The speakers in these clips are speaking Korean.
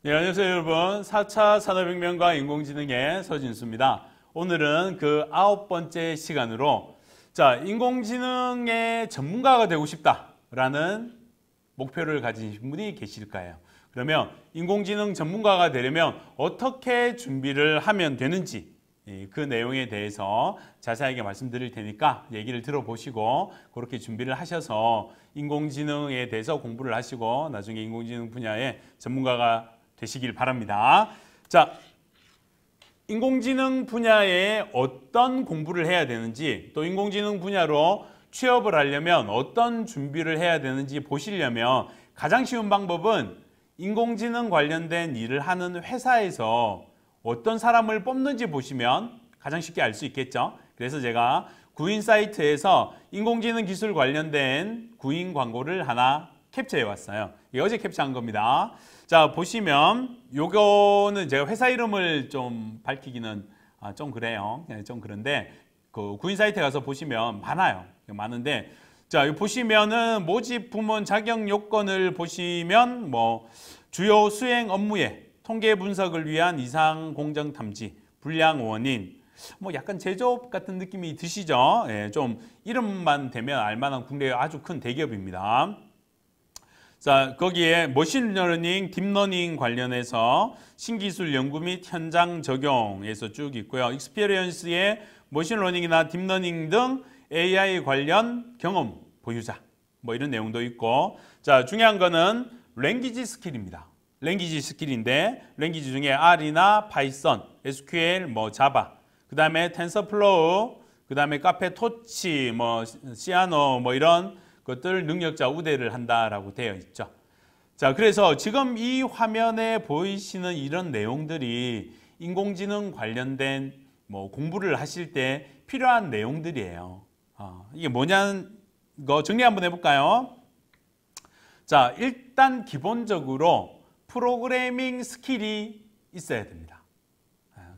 네, 안녕하세요 여러분. 4차 산업혁명과 인공지능의 서진수입니다. 오늘은 그 9번째 시간으로 인공지능의 전문가가 되고 싶다라는 목표를 가지신 분이 계실까요? 그러면 인공지능 전문가가 되려면 어떻게 준비를 하면 되는지 그 내용에 대해서 자세하게 말씀드릴 테니까 얘기를 들어보시고 그렇게 준비를 하셔서 인공지능에 대해서 공부를 하시고 나중에 인공지능 분야의 전문가가 되시길 바랍니다. 자, 인공지능 분야에 어떤 공부를 해야 되는지 또 인공지능 분야로 취업을 하려면 어떤 준비를 해야 되는지 보시려면 가장 쉬운 방법은 인공지능 관련된 일을 하는 회사에서 어떤 사람을 뽑는지 보시면 가장 쉽게 알 수 있겠죠. 그래서 제가 구인 사이트에서 인공지능 기술 관련된 구인 광고를 하나 캡처해 왔어요. 이게 어제 캡처한 겁니다. 자, 보시면 요거는 제가 회사 이름을 좀 밝히기는 좀 그래요. 좀 그런데 그 구인 사이트에 가서 보시면 많아요. 많은데 자, 여기 보시면은 모집 부문 자격 요건을 보시면 뭐 주요 수행 업무에 통계 분석을 위한 이상 공정 탐지, 불량 원인, 뭐 약간 제조업 같은 느낌이 드시죠? 예, 좀 이름만 되면 알만한 국내의 아주 큰 대기업입니다. 자, 거기에 머신러닝, 딥러닝 관련해서 신기술 연구 및 현장 적용에서 쭉 있고요. 익스피리언스의 머신러닝이나 딥러닝 등 AI 관련 경험 보유자 뭐 이런 내용도 있고 자, 중요한 거는 랭귀지 스킬입니다. 랭귀지 스킬인데 랭귀지 중에 R이나 파이썬, SQL, 뭐 자바, 그 다음에 텐서플로우, 그 다음에 카페 토치, 뭐 시아노 뭐 이런 것들 능력자 우대를 한다라고 되어 있죠. 자, 그래서 지금 이 화면에 보이시는 이런 내용들이 인공지능 관련된 뭐 공부를 하실 때 필요한 내용들이에요. 이게 뭐냐는 거 정리 한번 해볼까요? 자, 일단 기본적으로 프로그래밍 스킬이 있어야 됩니다.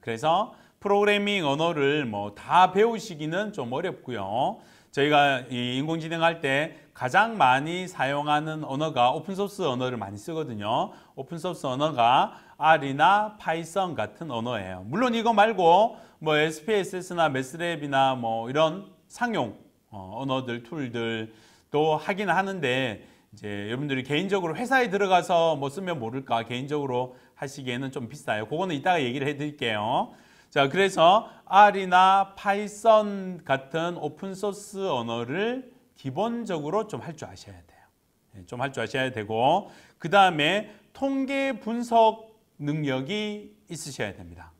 그래서 프로그래밍 언어를 뭐 다 배우시기는 좀 어렵고요. 저희가 이 인공지능 할 때 가장 많이 사용하는 언어가 오픈소스 언어를 많이 쓰거든요. 오픈소스 언어가 R이나 파이썬 같은 언어예요. 물론 이거 말고 뭐 SPSS나 매스랩이나 뭐 이런 상용 언어들, 툴들도 하긴 하는데 이제 여러분들이 개인적으로 회사에 들어가서 뭐 쓰면 모를까 개인적으로 하시기에는 좀 비싸요. 그거는 이따가 얘기를 해드릴게요. 자, 그래서 R이나 파이썬 같은 오픈소스 언어를 기본적으로 좀 할 줄 아셔야 돼요. 좀 할 줄 아셔야 되고 그 다음에 통계 분석 능력이 있으셔야 됩니다.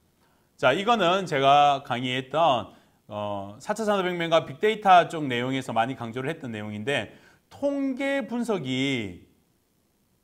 자, 이거는 제가 강의했던 4차 산업혁명과 빅데이터 쪽 내용에서 많이 강조를 했던 내용인데 통계 분석이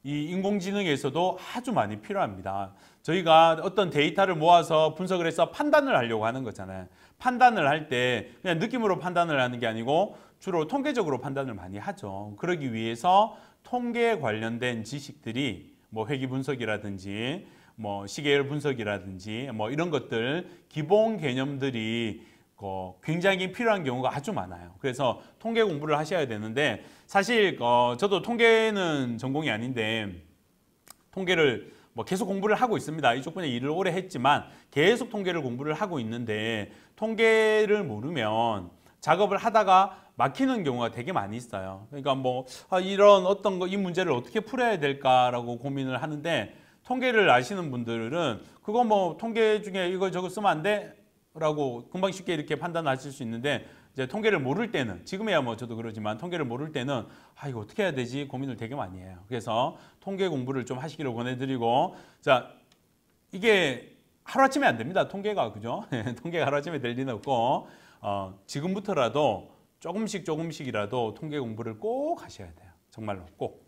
이 인공지능에서도 아주 많이 필요합니다. 저희가 어떤 데이터를 모아서 분석을 해서 판단을 하려고 하는 거잖아요. 판단을 할 때 그냥 느낌으로 판단을 하는 게 아니고 주로 통계적으로 판단을 많이 하죠. 그러기 위해서 통계에 관련된 지식들이 뭐 회귀 분석이라든지 뭐 시계열 분석이라든지 뭐 이런 것들 기본 개념들이 굉장히 필요한 경우가 아주 많아요. 그래서 통계 공부를 하셔야 되는데 사실 저도 통계는 전공이 아닌데 통계를 뭐 계속 공부를 하고 있습니다. 이쪽 분야 일을 오래 했지만 계속 통계를 공부를 하고 있는데 통계를 모르면 작업을 하다가 막히는 경우가 되게 많이 있어요. 그러니까 뭐 이런 어떤 이 문제를 어떻게 풀어야 될까라고 고민을 하는데 통계를 아시는 분들은 그거 뭐 통계 중에 이거 저거 쓰면 안 돼? 라고 금방 쉽게 이렇게 판단하실 수 있는데 이제 통계를 모를 때는 지금이야 뭐 저도 그러지만 통계를 모를 때는 이거 어떻게 해야 되지 고민을 되게 많이 해요. 그래서 통계 공부를 좀 하시기를 권해드리고 자, 이게 하루아침에 안 됩니다. 통계가 그죠? 통계가 하루아침에 될 리는 없고 지금부터라도 조금씩이라도 통계 공부를 꼭 하셔야 돼요. 정말로 꼭.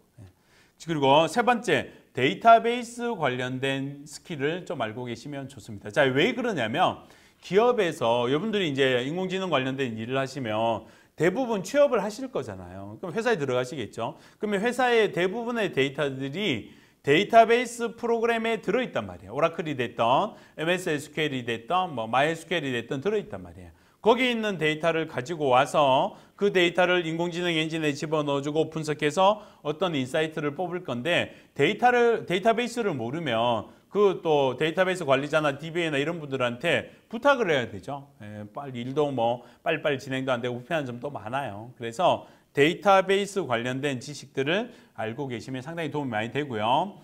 그리고 세 번째 데이터베이스 관련된 스킬을 좀 알고 계시면 좋습니다. 자, 왜 그러냐면 기업에서 여러분들이 이제 인공지능 관련된 일을 하시면 대부분 취업을 하실 거잖아요. 그럼 회사에 들어가시겠죠. 그러면 회사의 대부분의 데이터들이 데이터베이스 프로그램에 들어있단 말이에요. 오라클이 됐던 MS SQL이 됐던 뭐 MySQL이 됐던 들어있단 말이에요. 거기 있는 데이터를 가지고 와서 그 데이터를 인공지능 엔진에 집어넣어주고 분석해서 어떤 인사이트를 뽑을 건데 데이터베이스를 모르면 그 또 데이터베이스 관리자나 DBA나 이런 분들한테 부탁을 해야 되죠. 빨리 일도 뭐 빨리빨리 진행도 안 되고 불편한 점도 많아요. 그래서 데이터베이스 관련된 지식들을 알고 계시면 상당히 도움이 많이 되고요.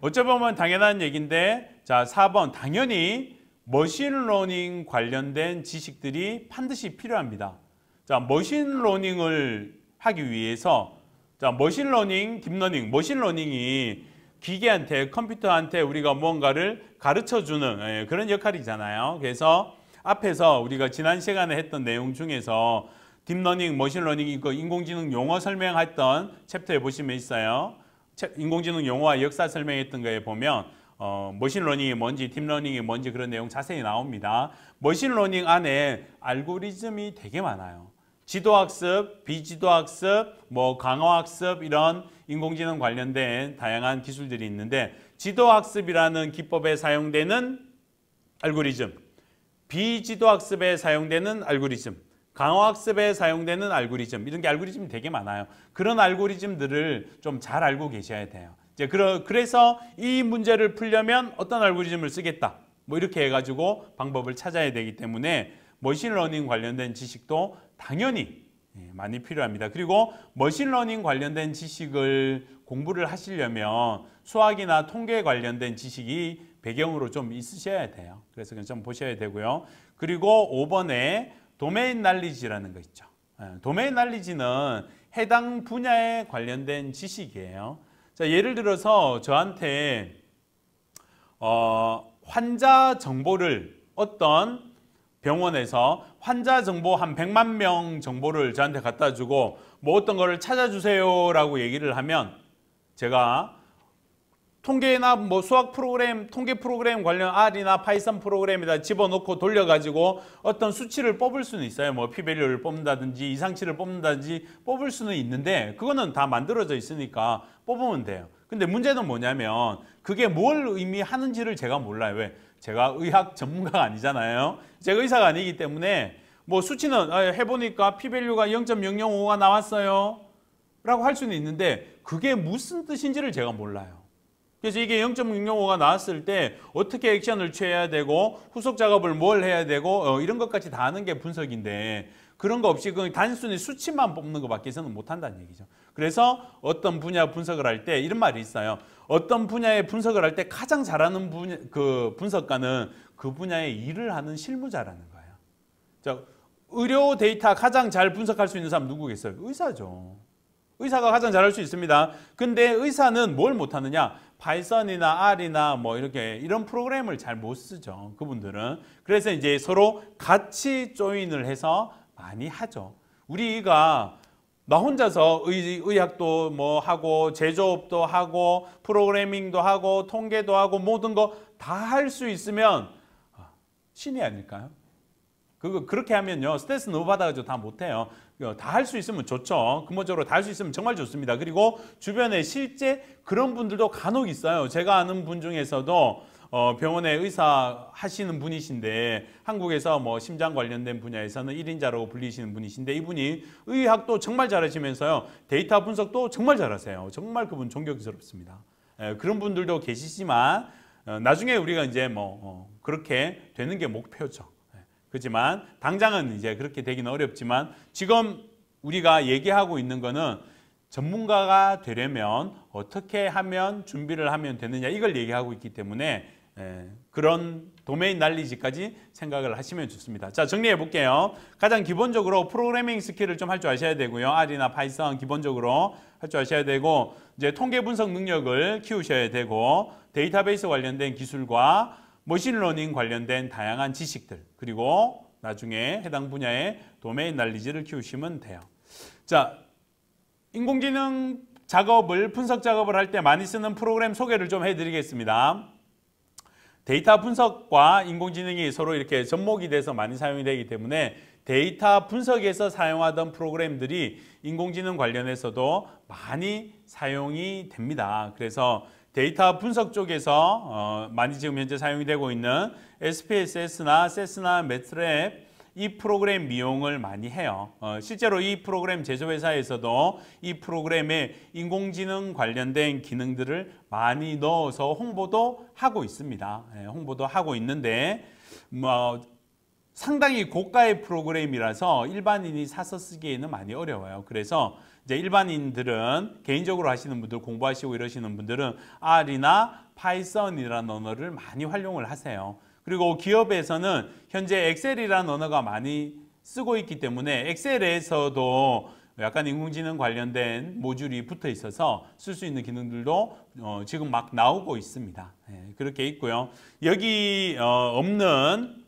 어찌 보면 당연한 얘기인데 자 4번 당연히 머신러닝 관련된 지식들이 반드시 필요합니다. 자, 머신러닝을 하기 위해서 자, 머신러닝, 딥러닝, 머신러닝이 기계한테, 컴퓨터한테 우리가 무언가를 가르쳐주는 그런 역할이잖아요. 그래서 앞에서 우리가 지난 시간에 했던 내용 중에서 딥러닝, 머신러닝, 이거 인공지능 용어 설명했던 챕터에 보시면 있어요. 인공지능 용어와 역사 설명했던 거에 보면 머신러닝이 뭔지 딥러닝이 뭔지 그런 내용 자세히 나옵니다. 머신러닝 안에 알고리즘이 되게 많아요. 지도학습, 비지도학습, 뭐 강화학습 이런 인공지능 관련된 다양한 기술들이 있는데 지도학습이라는 기법에 사용되는 알고리즘, 비지도학습에 사용되는 알고리즘, 강화학습에 사용되는 알고리즘 이런 게 알고리즘이 되게 많아요. 그런 알고리즘들을 좀 잘 알고 계셔야 돼요. 이제 그래서 이 문제를 풀려면 어떤 알고리즘을 쓰겠다. 뭐 이렇게 해가지고 방법을 찾아야 되기 때문에 머신러닝 관련된 지식도 당연히 많이 필요합니다. 그리고 머신러닝 관련된 지식을 공부를 하시려면 수학이나 통계 관련된 지식이 배경으로 좀 있으셔야 돼요. 그래서 좀 보셔야 되고요. 그리고 5번에 도메인 날리지라는 거 있죠. 도메인 날리지는 해당 분야에 관련된 지식이에요. 자, 예를 들어서 저한테 환자 정보를 어떤 병원에서 환자 정보 한 100만 명 정보를 저한테 갖다 주고 뭐 어떤 거를 찾아주세요 라고 얘기를 하면 제가 통계나 뭐 수학 프로그램, 통계 프로그램 관련 R이나 파이썬 프로그램에다 집어넣고 돌려가지고 어떤 수치를 뽑을 수는 있어요. 뭐 p-value를 뽑는다든지 이상치를 뽑는다든지 뽑을 수는 있는데 그거는 다 만들어져 있으니까 뽑으면 돼요. 근데 문제는 뭐냐면 그게 뭘 의미하는지를 제가 몰라요. 왜? 제가 의학 전문가가 아니잖아요. 제가 의사가 아니기 때문에 뭐 수치는 해보니까 p-value가 0.005가 나왔어요 라고 할 수는 있는데 그게 무슨 뜻인지를 제가 몰라요. 그래서 이게 0.605가 나왔을 때 어떻게 액션을 취해야 되고 후속 작업을 뭘 해야 되고 이런 것까지 다 하는 게 분석인데 그런 거 없이 그냥 단순히 수치만 뽑는 것밖에서는 못한다는 얘기죠. 그래서 어떤 분야 분석을 할 때 이런 말이 있어요. 어떤 분야의 분석을 할 때 가장 잘하는 그 분석가는 그 분야의 일을 하는 실무자라는 거예요. 자, 의료 데이터 가장 잘 분석할 수 있는 사람 누구겠어요? 의사죠. 의사가 가장 잘할 수 있습니다. 근데 의사는 뭘 못하느냐? 파이썬이나 R이나 뭐 이런 프로그램을 잘 못 쓰죠. 그분들은. 그래서 이제 서로 같이 조인을 해서 많이 하죠. 우리가 나 혼자서 의학도 뭐 하고 제조업도 하고 프로그래밍도 하고 통계도 하고 모든 거 다 할 수 있으면 신이 아닐까요? 그렇게 하면요 스트레스 너무 받아가지고 다 못해요. 다 할 수 있으면 좋죠. 근본적으로 다 할 수 있으면 정말 좋습니다. 그리고 주변에 실제 그런 분들도 간혹 있어요. 제가 아는 분 중에서도 병원에 의사 하시는 분이신데 한국에서 뭐 심장 관련된 분야에서는 1인자라고 불리시는 분이신데 이분이 의학도 정말 잘하시면서요 데이터 분석도 정말 잘하세요. 정말 그분 존경스럽습니다. 그런 분들도 계시지만 나중에 우리가 이제 뭐 그렇게 되는 게 목표죠. 그렇지만 당장은 이제 그렇게 되기는 어렵지만 지금 우리가 얘기하고 있는 거는 전문가가 되려면 어떻게 하면 준비를 하면 되느냐 이걸 얘기하고 있기 때문에 그런 도메인 날리지까지 생각을 하시면 좋습니다. 자, 정리해 볼게요. 가장 기본적으로 프로그래밍 스킬을 좀 할 줄 아셔야 되고요. R이나 파이썬 기본적으로 할 줄 아셔야 되고 이제 통계 분석 능력을 키우셔야 되고 데이터베이스 관련된 기술과 머신러닝 관련된 다양한 지식들 그리고 나중에 해당 분야의 도메인 날리지를 키우시면 돼요. 자, 인공지능 작업을 분석 작업을 할 때 많이 쓰는 프로그램 소개를 좀 해드리겠습니다. 데이터 분석과 인공지능이 서로 이렇게 접목이 돼서 많이 사용이 되기 때문에 데이터 분석에서 사용하던 프로그램들이 인공지능 관련해서도 많이 사용이 됩니다. 그래서 데이터 분석 쪽에서 많이 지금 현재 사용이 되고 있는 SPSS나 세스나 매트랩 이 프로그램 이용을 많이 해요. 실제로 이 프로그램 제조회사에서도 이 프로그램에 인공지능 관련된 기능들을 많이 넣어서 홍보도 하고 있습니다. 홍보도 하고 있는데 상당히 고가의 프로그램이라서 일반인이 사서 쓰기에는 많이 어려워요. 그래서 이제 일반인들은 개인적으로 하시는 분들, 공부하시고 이러시는 분들은 R이나 파이썬이라는 언어를 많이 활용을 하세요. 그리고 기업에서는 현재 엑셀이라는 언어가 많이 쓰고 있기 때문에 엑셀에서도 약간 인공지능 관련된 모듈이 붙어 있어서 쓸 수 있는 기능들도 지금 막 나오고 있습니다. 그렇게 있고요. 여기 없는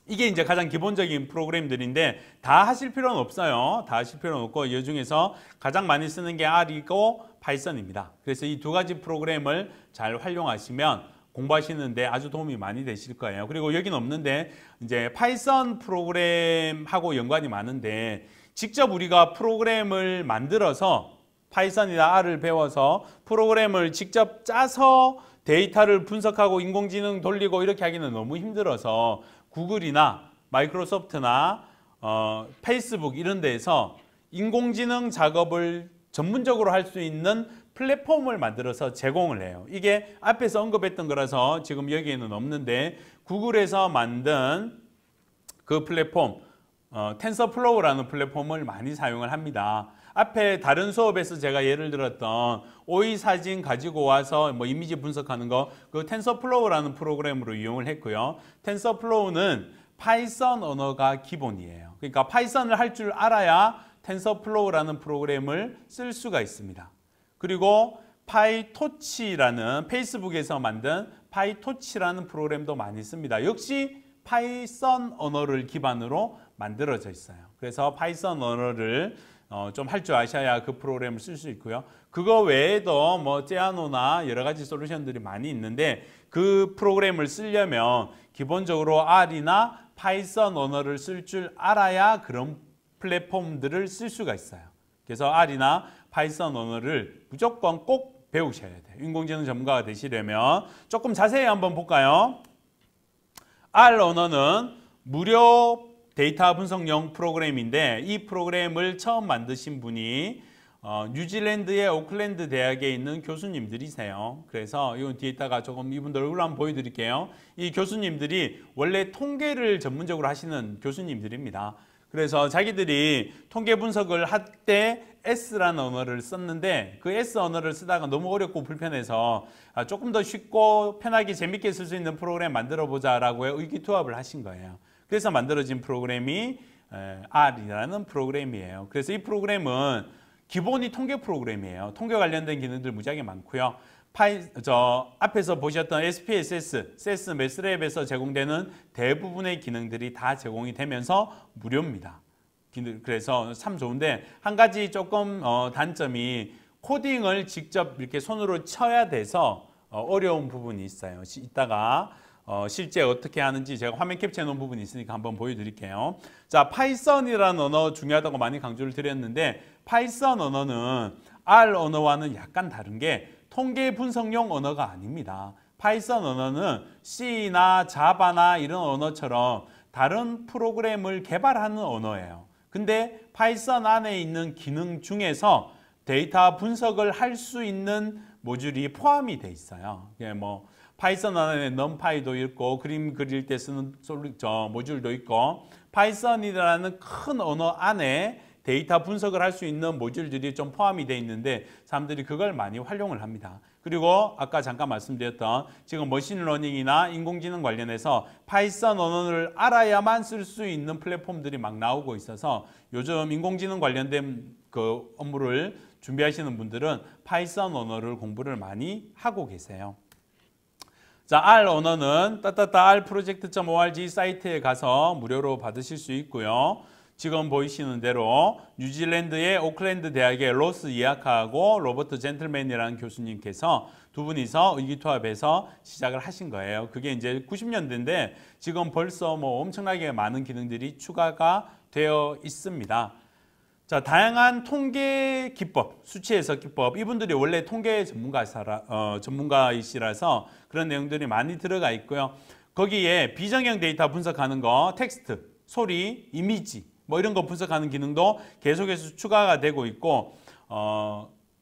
이게 이제 가장 기본적인 프로그램들인데 다 하실 필요는 없어요. 다 하실 필요는 없고 이 중에서 가장 많이 쓰는 게 R이고 파이썬입니다. 그래서 이 두 가지 프로그램을 잘 활용하시면 공부하시는데 아주 도움이 많이 되실 거예요. 그리고 여기는 없는데 이제 파이썬 프로그램하고 연관이 많은데 직접 우리가 프로그램을 만들어서 파이썬이나 R을 배워서 프로그램을 직접 짜서 데이터를 분석하고 인공지능 돌리고 이렇게 하기는 너무 힘들어서 구글이나 마이크로소프트나 페이스북 이런 데에서 인공지능 작업을 전문적으로 할 수 있는 플랫폼을 만들어서 제공을 해요. 이게 앞에서 언급했던 거라서 지금 여기에는 없는데 구글에서 만든 그 플랫폼 텐서플로우라는 플랫폼을 많이 사용을 합니다. 앞에 다른 수업에서 제가 예를 들었던 오이 사진 가지고 와서 이미지 분석하는 거 그 텐서플로우라는 프로그램으로 이용을 했고요. 텐서플로우는 파이썬 언어가 기본이에요. 그러니까 파이썬을 할 줄 알아야 텐서플로우라는 프로그램을 쓸 수가 있습니다. 그리고 파이토치라는 페이스북에서 만든 파이토치라는 프로그램도 많이 씁니다. 역시 파이썬 언어를 기반으로 만들어져 있어요. 그래서 파이썬 언어를 좀 할 줄 아셔야 그 프로그램을 쓸 수 있고요. 그거 외에도 제아노나 여러 가지 솔루션들이 많이 있는데 그 프로그램을 쓰려면 기본적으로 R이나 파이썬 언어를 쓸 줄 알아야 그런 플랫폼들을 쓸 수가 있어요. 그래서 R이나 파이썬 언어를 무조건 꼭 배우셔야 돼요. 인공지능 전문가가 되시려면 조금 자세히 한번 볼까요? R 언어는 무료 데이터 분석용 프로그램인데 이 프로그램을 처음 만드신 분이 뉴질랜드의 오클랜드 대학에 있는 교수님들이세요. 그래서 이건 뒤에다가 조금 이분들 얼굴 한번 보여드릴게요. 이 교수님들이 원래 통계를 전문적으로 하시는 교수님들입니다. 그래서 자기들이 통계 분석을 할 때 S라는 언어를 썼는데 그 S 언어를 쓰다가 너무 어렵고 불편해서 조금 더 쉽고 편하게 재밌게 쓸 수 있는 프로그램 만들어 보자라고 의기투합을 하신 거예요. 그래서 만들어진 프로그램이 R이라는 프로그램이에요. 그래서 이 프로그램은 기본이 통계 프로그램이에요. 통계 관련된 기능들 무지하게 많고요. 앞에서 보셨던 SPSS, SAS, 매스랩에서 제공되는 대부분의 기능들이 다 제공이 되면서 무료입니다. 그래서 참 좋은데 한 가지 조금 단점이 코딩을 직접 이렇게 손으로 쳐야 돼서 어려운 부분이 있어요. 이따가 실제 어떻게 하는지 제가 화면 캡처해 놓은 부분이 있으니까 한번 보여드릴게요. 자, 파이썬이라는 언어 중요하다고 많이 강조를 드렸는데 파이썬 언어는 R 언어와는 약간 다른 게 통계 분석용 언어가 아닙니다. 파이썬 언어는 C나 자바나 이런 언어처럼 다른 프로그램을 개발하는 언어예요. 근데 파이썬 안에 있는 기능 중에서 데이터 분석을 할 수 있는 모듈이 포함이 돼 있어요. 파이썬 안에 numPy도 있고 그림 그릴 때 쓰는 모듈도 있고 파이썬이라는 큰 언어 안에 데이터 분석을 할 수 있는 모듈들이 좀 포함이 돼 있는데 사람들이 그걸 많이 활용을 합니다. 그리고 아까 잠깐 말씀드렸던 지금 머신러닝이나 인공지능 관련해서 파이썬 언어를 알아야만 쓸 수 있는 플랫폼들이 막 나오고 있어서 요즘 인공지능 관련된 그 업무를 준비하시는 분들은 파이썬 언어를 공부를 많이 하고 계세요. 자, R 언어는 rproject.org 사이트에 가서 무료로 받으실 수 있고요. 지금 보이시는 대로 뉴질랜드의 오클랜드 대학의 로스 이아카하고 로버트 젠틀맨이라는 교수님께서 두 분이서 의기투합해서 시작을 하신 거예요. 그게 이제 90년대인데 지금 벌써 엄청나게 많은 기능들이 추가가 되어 있습니다. 자, 다양한 통계 기법, 수치 해석 기법, 이분들이 원래 통계 전문가이시라서 그런 내용들이 많이 들어가 있고요. 거기에 비정형 데이터 분석하는 거, 텍스트, 소리, 이미지 뭐 이런 거 분석하는 기능도 계속해서 추가가 되고 있고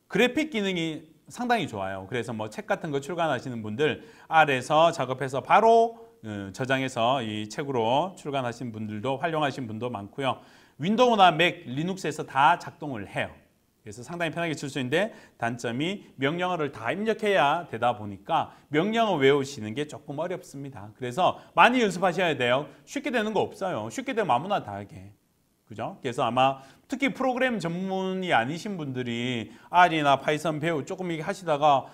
그래픽 기능이 상당히 좋아요. 그래서 뭐 책 같은 거 출간하시는 분들 R에서 작업해서 바로 저장해서 이 책으로 출간하신 분들도 활용하신 분도 많고요. 윈도우나 맥, 리눅스에서 다 작동을 해요. 그래서 상당히 편하게 쓸 수 있는데 단점이 명령어를 다 입력해야 되다 보니까 명령어 외우시는 게 조금 어렵습니다. 그래서 많이 연습하셔야 돼요. 쉽게 되는 거 없어요. 쉽게 되면 아무나 다 하게. 그죠? 그래서 아마 특히 프로그램 전문이 아니신 분들이 R이나 파이썬 조금 이렇게 하시다가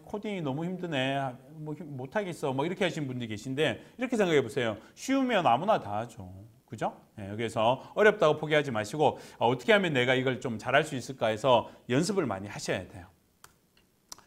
코딩이 너무 힘드네. 뭐 못하겠어. 뭐 이렇게 하시는 분들이 계신데 이렇게 생각해 보세요. 쉬우면 아무나 다 하죠. 그죠? 네, 그래서 어렵다고 포기하지 마시고 어떻게 하면 내가 이걸 좀 잘할 수 있을까 해서 연습을 많이 하셔야 돼요.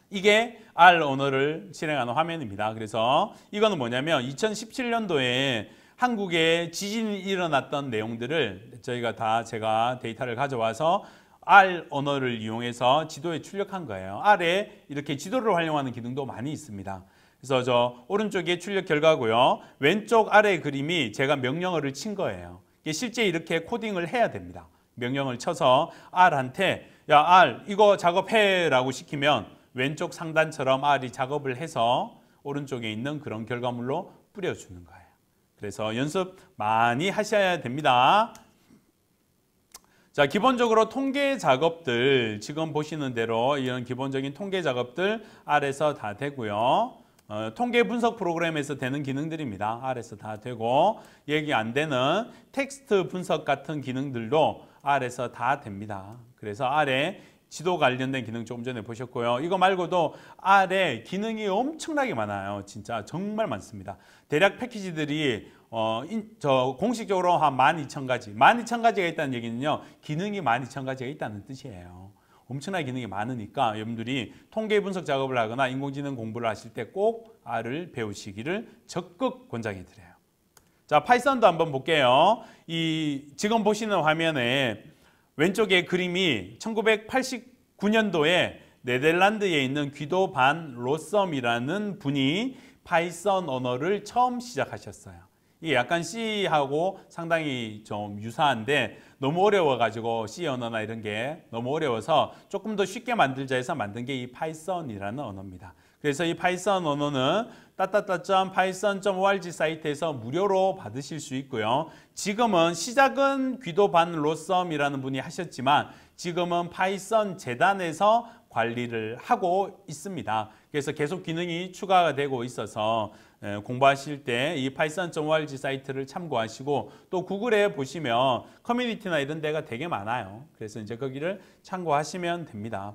이게 R 언어를 실행하는 화면입니다. 그래서 이거는 뭐냐면 2017년도에 한국에 지진이 일어났던 내용들을 제가 데이터를 가져와서 R 언어를 이용해서 지도에 출력한 거예요. R에 이렇게 지도를 활용하는 기능도 많이 있습니다. 그래서 저 오른쪽에 출력 결과고요. 왼쪽 아래 그림이 제가 명령어를 친 거예요. 이게 실제 이렇게 코딩을 해야 됩니다. 명령을 쳐서 R한테 야 R 이거 작업해라고 시키면 왼쪽 상단처럼 R이 작업을 해서 오른쪽에 있는 그런 결과물로 뿌려주는 거예요. 그래서 연습 많이 하셔야 됩니다. 자, 기본적으로 통계 작업들 지금 보시는 대로 이런 기본적인 통계 작업들 R에서 다 되고요. 통계 분석 프로그램에서 되는 기능들입니다. R에서 다 되고 얘기 안 되는 텍스트 분석 같은 기능들도 R에서 다 됩니다. 그래서 R에 지도 관련된 기능 조금 전에 보셨고요. 이거 말고도 R에 기능이 엄청나게 많아요. 진짜 정말 많습니다. 대략 패키지들이 공식적으로 한 12,000가지. 12,000가지가 있다는 얘기는요. 기능이 12,000가지가 있다는 뜻이에요. 엄청나게 기능이 많으니까 여러분들이 통계 분석 작업을 하거나 인공지능 공부를 하실 때 꼭 R을 배우시기를 적극 권장해 드려요. 자, 파이썬도 한번 볼게요. 지금 보시는 화면에 왼쪽에 그림이 1989년도에 네덜란드에 있는 귀도 반 로썸이라는 분이 파이썬 언어를 처음 시작하셨어요. 이게 약간 C하고 상당히 좀 유사한데 너무 어려워가지고 C 언어나 이런 게 너무 어려워서 조금 더 쉽게 만들자 해서 만든 게 이 파이썬이라는 언어입니다. 그래서 이 파이썬 언어는 python.org 사이트에서 무료로 받으실 수 있고요. 지금은 시작은 귀도 반 로썸이라는 분이 하셨지만 지금은 파이썬 재단에서 관리를 하고 있습니다. 그래서 계속 기능이 추가가 되고 있어서 공부하실 때 이 python.org 사이트를 참고하시고 또 구글에 보시면 커뮤니티나 이런 데가 되게 많아요. 그래서 이제 거기를 참고하시면 됩니다.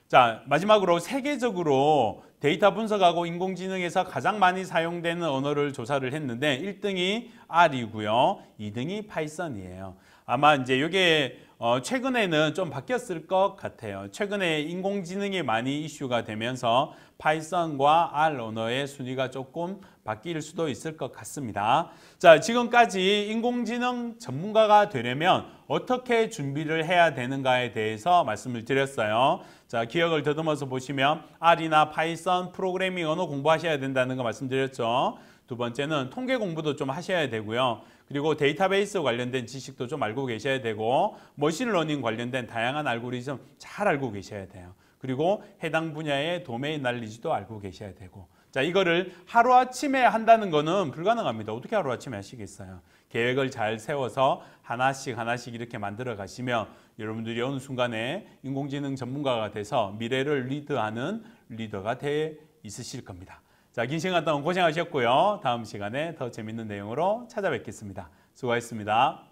자, 마지막으로 세계적으로 데이터 분석하고 인공지능에서 가장 많이 사용되는 언어를 조사를 했는데 1등이 R이고요. 2등이 파이썬이에요. 아마 이제 이게 최근에는 좀 바뀌었을 것 같아요. 최근에 인공지능이 많이 이슈가 되면서 파이썬과 R 언어의 순위가 조금 바뀔 수도 있을 것 같습니다. 자, 지금까지 인공지능 전문가가 되려면 어떻게 준비를 해야 되는가에 대해서 말씀을 드렸어요. 자, 기억을 더듬어서 보시면 R이나 파이썬 프로그래밍 언어 공부하셔야 된다는 거 말씀드렸죠. 두 번째는 통계 공부도 좀 하셔야 되고요. 그리고 데이터베이스 관련된 지식도 좀 알고 계셔야 되고 머신러닝 관련된 다양한 알고리즘 잘 알고 계셔야 돼요. 그리고 해당 분야의 도메인 날리지도 알고 계셔야 되고 자, 이거를 하루아침에 한다는 거는 불가능합니다. 어떻게 하루아침에 하시겠어요? 계획을 잘 세워서 하나씩 이렇게 만들어 가시면 여러분들이 어느 순간에 인공지능 전문가가 돼서 미래를 리드하는 리더가 돼 있으실 겁니다. 자, 긴 시간 동안 고생하셨고요. 다음 시간에 더 재밌는 내용으로 찾아뵙겠습니다. 수고하셨습니다.